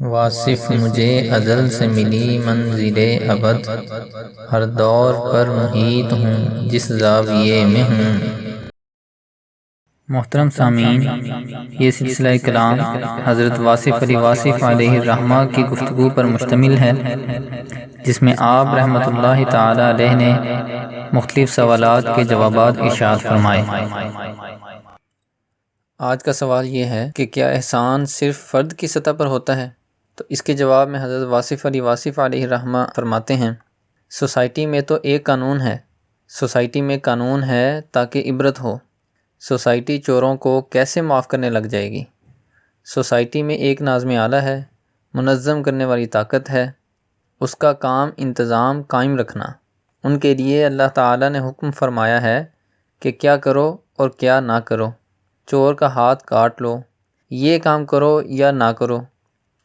واصف مجھے ازل سے ملی منزل ابد، ہر دور پر محیط ہوں جس زاویے میں ہوں۔ محترم سامعین، یہ سلسلہ کلام حضرت واصف علی واصف علیہ الرحمہ کی گفتگو پر مشتمل ہے، جس میں آپ رحمۃ اللہ تعالی علیہ نے مختلف سوالات کے جوابات ارشاد فرمائے۔ آج کا سوال یہ ہے کہ کیا احسان صرف فرد کی سطح پر ہوتا ہے؟ تو اس کے جواب میں حضرت واصف علی واصف علیہ الرحمہ فرماتے ہیں، سوسائٹی میں تو ایک قانون ہے، سوسائٹی میں قانون ہے تاکہ عبرت ہو۔ سوسائٹی چوروں کو کیسے معاف کرنے لگ جائے گی؟ سوسائٹی میں ایک ناظم اعلیٰ ہے، منظم کرنے والی طاقت ہے، اس کا کام انتظام قائم رکھنا۔ ان کے لیے اللہ تعالیٰ نے حکم فرمایا ہے کہ کیا کرو اور کیا نہ کرو، چور کا ہاتھ کاٹ لو، یہ کام کرو یا نہ کرو۔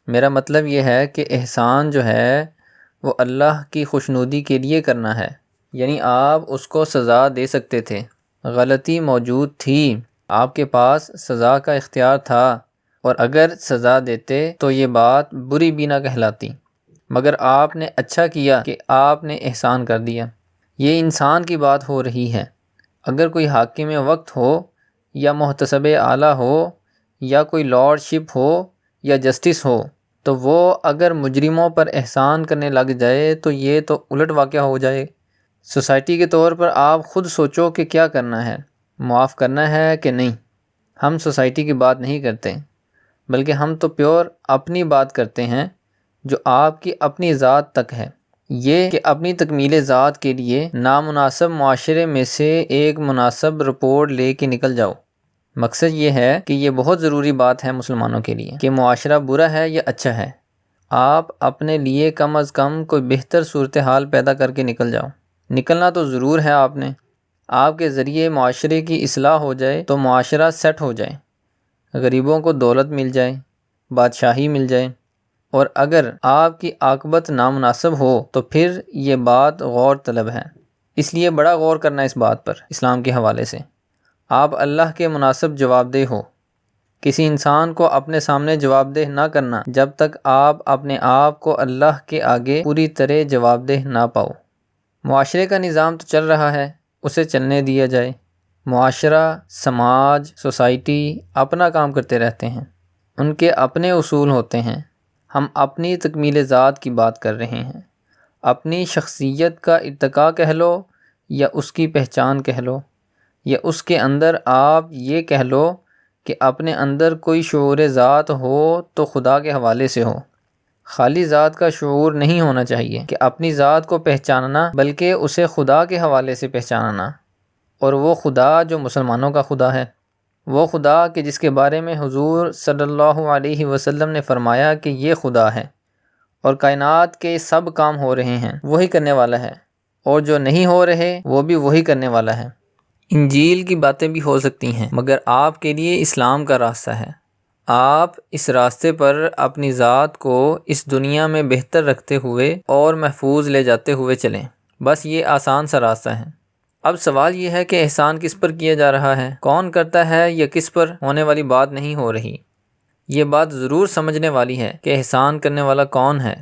میرا مطلب یہ ہے کہ احسان جو ہے وہ اللہ کی خوشنودی کے لیے کرنا ہے، یعنی آپ اس کو سزا دے سکتے تھے، غلطی موجود تھی، آپ کے پاس سزا کا اختیار تھا، اور اگر سزا دیتے تو یہ بات بری بھی نہ کہلاتی، مگر آپ نے اچھا کیا کہ آپ نے احسان کر دیا۔ یہ انسان کی بات ہو رہی ہے۔ اگر کوئی حاکم وقت ہو یا محتسب اعلیٰ ہو یا کوئی لارڈ شپ ہو یا جسٹس ہو، تو وہ اگر مجرموں پر احسان کرنے لگ جائے تو یہ تو الٹ واقعہ ہو جائے۔ سوسائٹی کے طور پر آپ خود سوچو کہ کیا کرنا ہے، معاف کرنا ہے کہ نہیں۔ ہم سوسائٹی کی بات نہیں کرتے، بلکہ ہم تو پیور اپنی بات کرتے ہیں، جو آپ کی اپنی ذات تک ہے۔ یہ کہ اپنی تکمیل ذات کے لیے نامناسب معاشرے میں سے ایک مناسب رپورٹ لے کے نکل جاؤ۔ مقصد یہ ہے کہ یہ بہت ضروری بات ہے مسلمانوں کے لیے کہ معاشرہ برا ہے یا اچھا ہے، آپ اپنے لیے کم از کم کوئی بہتر صورتحال پیدا کر کے نکل جاؤ۔ نکلنا تو ضرور ہے آپ نے، آپ کے ذریعے معاشرے کی اصلاح ہو جائے تو معاشرہ سیٹ ہو جائے، غریبوں کو دولت مل جائے، بادشاہی مل جائے، اور اگر آپ کی عاقبت نامناسب ہو تو پھر یہ بات غور طلب ہے۔ اس لیے بڑا غور کرنا اس بات پر اسلام کے حوالے سے۔ آپ اللہ کے مناسب جواب دہ ہو۔ کسی انسان کو اپنے سامنے جواب دہ نہ کرنا جب تک آپ اپنے آپ کو اللہ کے آگے پوری طرح جواب دہ نہ پاؤ۔ معاشرے کا نظام تو چل رہا ہے، اسے چلنے دیا جائے۔ معاشرہ، سماج، سوسائٹی اپنا کام کرتے رہتے ہیں، ان کے اپنے اصول ہوتے ہیں۔ ہم اپنی تکمیل ذات کی بات کر رہے ہیں، اپنی شخصیت کا ارتقاء کہہ لو یا اس کی پہچان کہہ لو، یا اس کے اندر آپ یہ کہہ لو کہ اپنے اندر کوئی شعور ذات ہو تو خدا کے حوالے سے ہو۔ خالی ذات کا شعور نہیں ہونا چاہیے کہ اپنی ذات کو پہچاننا، بلکہ اسے خدا کے حوالے سے پہچاننا، اور وہ خدا جو مسلمانوں کا خدا ہے، وہ خدا کہ جس کے بارے میں حضور صلی اللہ علیہ وسلم نے فرمایا کہ یہ خدا ہے، اور کائنات کے سب کام ہو رہے ہیں وہی کرنے والا ہے، اور جو نہیں ہو رہے وہ بھی وہی کرنے والا ہے۔ انجیل کی باتیں بھی ہو سکتی ہیں، مگر آپ کے لیے اسلام کا راستہ ہے۔ آپ اس راستے پر اپنی ذات کو اس دنیا میں بہتر رکھتے ہوئے اور محفوظ لے جاتے ہوئے چلیں، بس یہ آسان سا راستہ ہے۔ اب سوال یہ ہے کہ احسان کس پر کیا جا رہا ہے، کون کرتا ہے یا کس پر، ہونے والی بات نہیں ہو رہی۔ یہ بات ضرور سمجھنے والی ہے کہ احسان کرنے والا کون ہے۔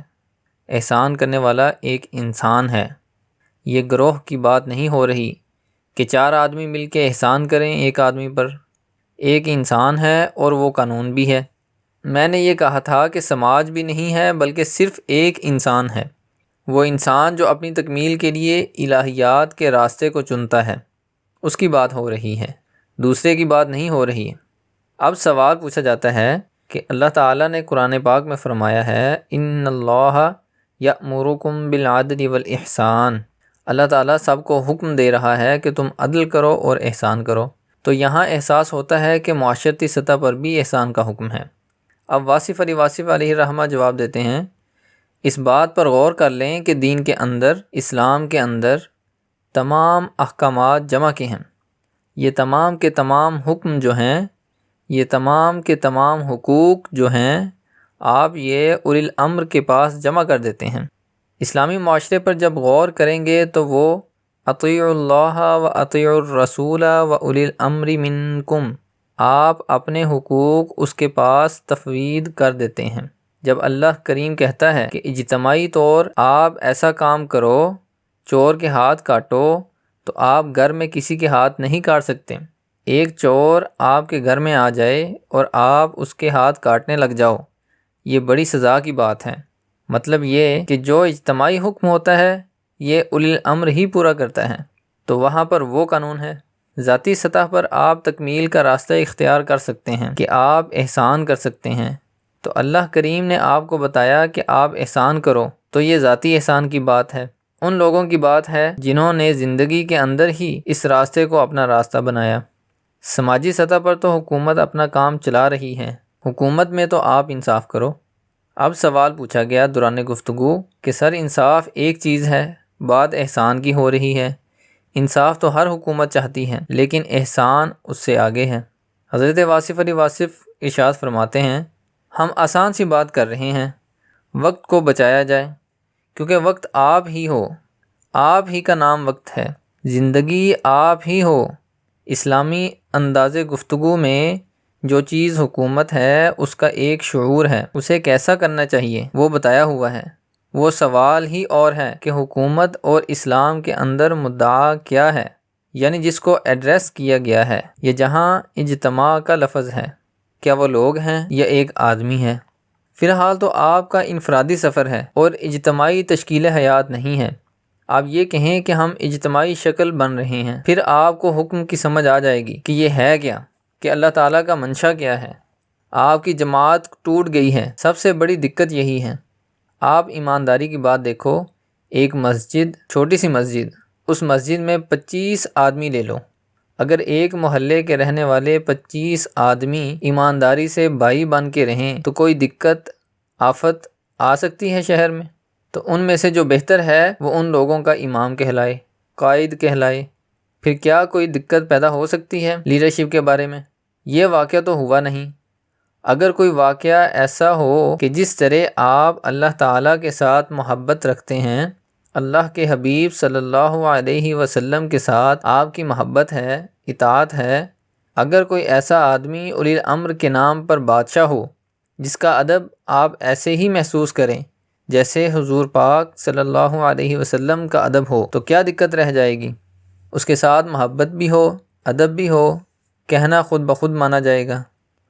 احسان کرنے والا ایک انسان ہے۔ یہ گروہ کی بات نہیں ہو رہی کہ 4 آدمی مل کے احسان کریں ایک آدمی پر۔ ایک انسان ہے اور وہ قانون بھی ہے۔ میں نے یہ کہا تھا کہ سماج بھی نہیں ہے بلکہ صرف ایک انسان ہے، وہ انسان جو اپنی تکمیل کے لیے الہیات کے راستے کو چنتا ہے، اس کی بات ہو رہی ہے، دوسرے کی بات نہیں ہو رہی ہے۔ اب سوال پوچھا جاتا ہے کہ اللہ تعالیٰ نے قرآن پاک میں فرمایا ہے ان اللہ یأمرکم بالعدل والاحسان، اللہ تعالیٰ سب کو حکم دے رہا ہے کہ تم عدل کرو اور احسان کرو۔ تو یہاں احساس ہوتا ہے کہ معاشرتی سطح پر بھی احسان کا حکم ہے۔ اب واصف علی واصف علیہ الرحمہ جواب دیتے ہیں، اس بات پر غور کر لیں کہ دین کے اندر، اسلام کے اندر تمام احکامات جمع کے ہیں۔ یہ تمام کے تمام حکم جو ہیں، یہ تمام کے تمام حقوق جو ہیں، آپ یہ اولی الامر کے پاس جمع کر دیتے ہیں۔ اسلامی معاشرے پر جب غور کریں گے تو وہ اطیعوا اللہ و اطیعوا الرسول و اولی الامر منکم، آپ اپنے حقوق اس کے پاس تفویض کر دیتے ہیں، جب اللہ کریم کہتا ہے کہ اجتماعی طور آپ ایسا کام کرو، چور کے ہاتھ کاٹو، تو آپ گھر میں کسی کے ہاتھ نہیں کاٹ سکتے۔ ایک چور آپ کے گھر میں آ جائے اور آپ اس کے ہاتھ کاٹنے لگ جاؤ، یہ بڑی سزا کی بات ہے۔ مطلب یہ کہ جو اجتماعی حکم ہوتا ہے یہ اولی الامر ہی پورا کرتا ہے، تو وہاں پر وہ قانون ہے۔ ذاتی سطح پر آپ تکمیل کا راستہ اختیار کر سکتے ہیں کہ آپ احسان کر سکتے ہیں، تو اللہ کریم نے آپ کو بتایا کہ آپ احسان کرو، تو یہ ذاتی احسان کی بات ہے۔ ان لوگوں کی بات ہے جنہوں نے زندگی کے اندر ہی اس راستے کو اپنا راستہ بنایا۔ سماجی سطح پر تو حکومت اپنا کام چلا رہی ہے، حکومت میں تو آپ انصاف کرو۔ اب سوال پوچھا گیا دوران گفتگو کہ سر انصاف ایک چیز ہے، بات احسان کی ہو رہی ہے۔ انصاف تو ہر حکومت چاہتی ہے، لیکن احسان اس سے آگے ہے۔ حضرت واصف علی واصف ارشاد فرماتے ہیں، ہم آسان سی بات کر رہے ہیں، وقت کو بچایا جائے، کیونکہ وقت آپ ہی ہو، آپ ہی کا نام وقت ہے، زندگی آپ ہی ہو۔ اسلامی انداز گفتگو میں جو چیز حکومت ہے اس کا ایک شعور ہے، اسے کیسا کرنا چاہیے وہ بتایا ہوا ہے۔ وہ سوال ہی اور ہے کہ حکومت اور اسلام کے اندر مدعا کیا ہے، یعنی جس کو ایڈریس کیا گیا ہے، یہ جہاں اجتماع کا لفظ ہے، کیا وہ لوگ ہیں یا ایک آدمی ہے؟ فی الحال تو آپ کا انفرادی سفر ہے اور اجتماعی تشکیل حیات نہیں ہے۔ آپ یہ کہیں کہ ہم اجتماعی شکل بن رہے ہیں، پھر آپ کو حکم کی سمجھ آ جائے گی کہ یہ ہے کیا، کہ اللہ تعالیٰ کا منشا کیا ہے۔ آپ کی جماعت ٹوٹ گئی ہے، سب سے بڑی دقت یہی ہے۔ آپ ایمانداری کی بات دیکھو، ایک مسجد، چھوٹی سی مسجد، اس مسجد میں 25 آدمی لے لو، اگر ایک محلے کے رہنے والے 25 آدمی ایمانداری سے بھائی بن کے رہیں تو کوئی دقت آفت آ سکتی ہے شہر میں؟ تو ان میں سے جو بہتر ہے وہ ان لوگوں کا امام کہلائے، قائد کہلائے، پھر کیا کوئی دقت پیدا ہو سکتی ہے لیڈرشپ کے بارے میں؟ یہ واقعہ تو ہوا نہیں۔ اگر کوئی واقعہ ایسا ہو کہ جس طرح آپ اللہ تعالیٰ کے ساتھ محبت رکھتے ہیں، اللہ کے حبیب صلی اللہ علیہ وسلم کے ساتھ آپ کی محبت ہے، اطاعت ہے، اگر کوئی ایسا آدمی اولی الامر کے نام پر بادشاہ ہو جس کا ادب آپ ایسے ہی محسوس کریں جیسے حضور پاک صلی اللہ علیہ وسلم کا ادب ہو، تو کیا دقت رہ جائے گی؟ اس کے ساتھ محبت بھی ہو، ادب بھی ہو، کہنا خود بخود مانا جائے گا،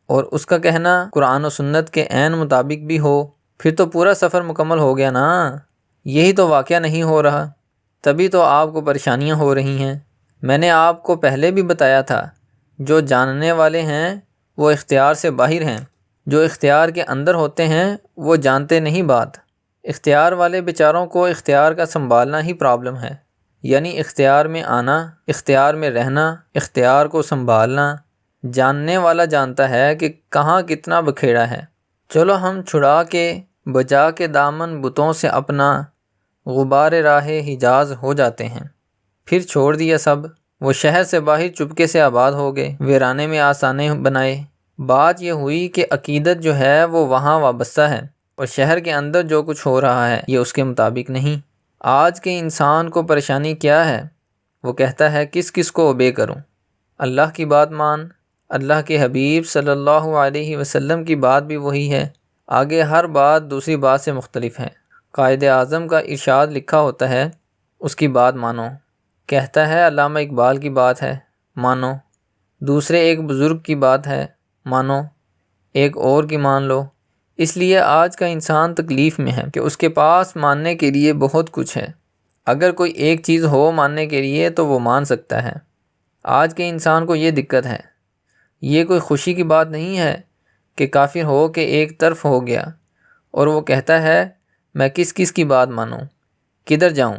اور اس کا کہنا قرآن و سنت کے عین مطابق بھی ہو، پھر تو پورا سفر مکمل ہو گیا نا۔ یہی تو واقعہ نہیں ہو رہا، تبھی تو آپ کو پریشانیاں ہو رہی ہیں۔ میں نے آپ کو پہلے بھی بتایا تھا، جو جاننے والے ہیں وہ اختیار سے باہر ہیں، جو اختیار کے اندر ہوتے ہیں وہ جانتے نہیں بات۔ اختیار والے بیچاروں کو اختیار کا سنبھالنا ہی پرابلم ہے، یعنی اختیار میں آنا، اختیار میں رہنا، اختیار کو سنبھالنا۔ جاننے والا جانتا ہے کہ کہاں کتنا بکھیڑا ہے۔ چلو ہم چھڑا کے بجا کے دامن بتوں سے اپنا، غبار راہ حجاز ہو جاتے ہیں۔ پھر چھوڑ دیا سب، وہ شہر سے باہر چپکے سے آباد ہو گئے، ویرانے میں آستانے بنائے۔ بات یہ ہوئی کہ عقیدت جو ہے وہ وہاں وابستہ ہے، اور شہر کے اندر جو کچھ ہو رہا ہے یہ اس کے مطابق نہیں۔ آج کے انسان کو پریشانی کیا ہے؟ وہ کہتا ہے کس کس کو اوبے کروں؟ اللہ کی بات مان، اللہ کے حبیب صلی اللہ علیہ وسلم کی بات بھی وہی ہے، آگے ہر بات دوسری بات سے مختلف ہے۔ قائد اعظم کا ارشاد لکھا ہوتا ہے، اس کی بات مانو۔ کہتا ہے علامہ اقبال کی بات ہے، مانو۔ دوسرے ایک بزرگ کی بات ہے، مانو۔ ایک اور کی مان لو۔ اس لیے آج کا انسان تکلیف میں ہے کہ اس کے پاس ماننے کے لیے بہت کچھ ہے۔ اگر کوئی ایک چیز ہو ماننے کے لیے تو وہ مان سکتا ہے۔ آج کے انسان کو یہ دقت ہے۔ یہ کوئی خوشی کی بات نہیں ہے کہ کافر ہو کے ایک طرف ہو گیا اور وہ کہتا ہے میں کس کس کی بات مانوں، کدھر جاؤں۔